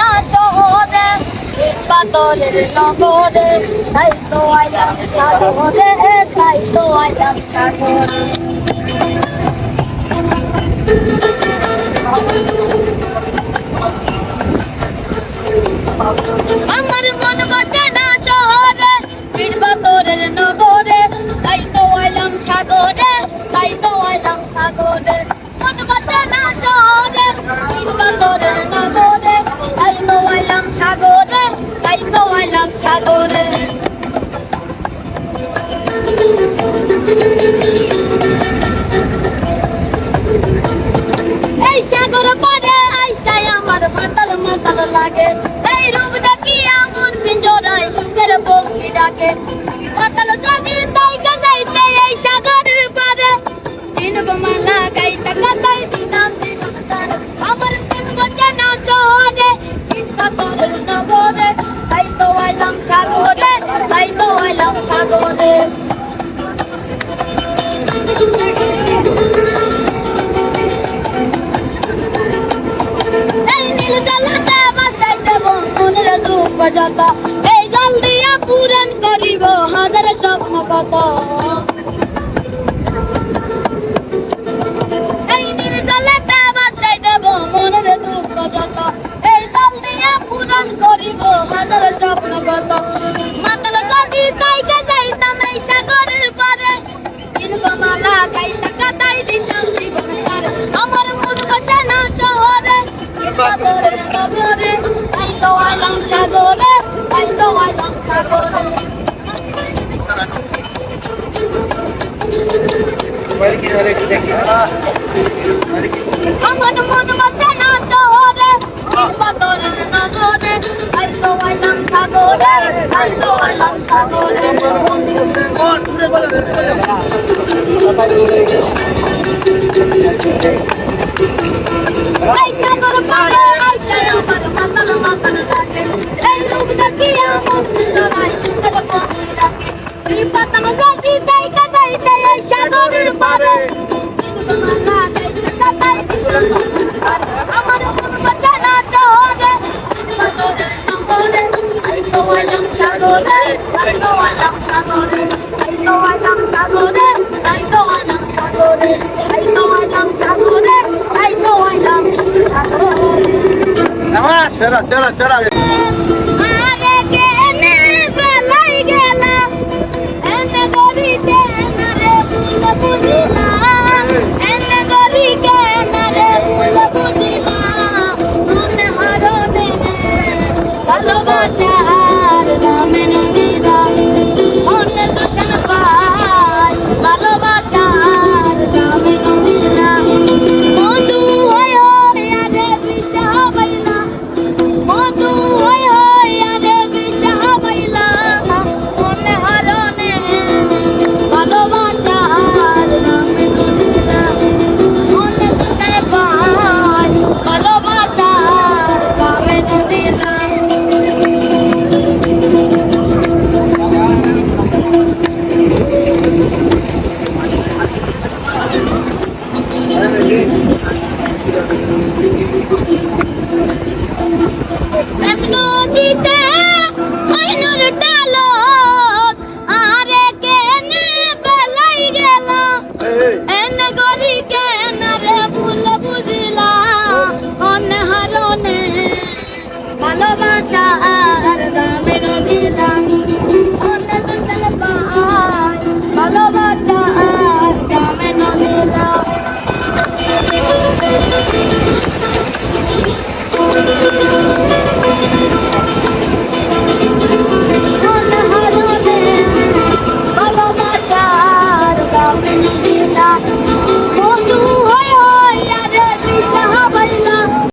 না শহরে পাথরের নগরে, তাই তো আইলাম সাগরে, তাই তো আইলাম সাগরে। আমার মন বসে না শহরে পাথরের নগরে, তাই তো আইলাম সাগরে, তাই তো আইলাম সাগরে। মন বসে না শহরে পাথরের নগরে, তাই তো আইলাম সাগরে, তাই তো আইলাম সাগরে। এই সাগর পাড়ে আইসাই আমার মাতাল মাতাল লাগে, এই রূপ দেখি আমার পিঞ্জরায় সুখের পঙ্ক্তি ডাকে। মাতাল জাগি তাই গাইতে এই সাগরের পাড়ে, দিন গোমালা গাইতে গাইতে দিনাম দিনাম তারে। আমার মন বসে না শহরে পাথরের নগরে, তাই তো আইলাম সাগরে, তাই তো আইলাম সাগরে। এই নীল জলতে বাসাই দেব মনের দুঃখ যত, এই জল দিয়া পূরণ করিব হাজার স্বপ্ন কত। এই নীল জলতে বাসাই দেব মনের দুঃখ যত, এই জল দিয়া পূরণ করিব হাজার স্বপ্ন কত। মাতাল জাগি তাই যাইতাম এই সাগরের পারে, দিন গোমালা গাইতে কাটাই দিতাম জীবন তারে। আমার মন বসে না শহরে পাথরের নগরে, তাই তো আইলাম সাগরে, তাই তো আইলাম সাগরে। আমার মন বসে না শহরে পাথরের নগরে, তাই তো আইলাম সাগরে, তাই তো আইলাম সাগরে। এই সাগর পাড়ে আইসাই আমার মাতাল মাতাল লাগে, এই রূপ দেখি আমার পিঞ্জরায় সুখের পঙ্ক্তি ডাকে। পাতাম গাছি তাই গাইতে এই সাগরের পাড়ে, দিন গোমালা গাইতে গাইতে দিনাম দিনাম তারে। আমার মন বসে না শহরে পাথরের নগরে, তাই তো আইলাম সাগরে, তাই তো আইলাম সাগরে, তাই তো আইলাম সাগরে, তাই তো আইলাম সাগরে, তাই তো আইলাম সাগরে, তাই তো আইলাম সাগরে। সেরা সেরা সেরা। আরে কেনে বেলাই গেলা, এনে গরিতে নারে ভুল বুঝিলা, এনে গরিকে নারে ভুল বুঝিলা। মনে হরনে ভালোবাসার দামে নদীরা, মনে দূষণ পায় ভালোবাসার দামে নদীরা। মধু হয় আরে বিষা বাইলা, মধু হয় আরে বিষা বাইলা। মনে হরনে ভালোবাসার দামে নদীরা, মনে দূষণ পায় ভালোবাসার দামে নদীরা। নদীতে আইনুর ডালত, আরে কেনে বেলাই গেলা, এনে গরি কেনারে ভুল বুঝিলা। অনে হারনে ভালোবাসার দামে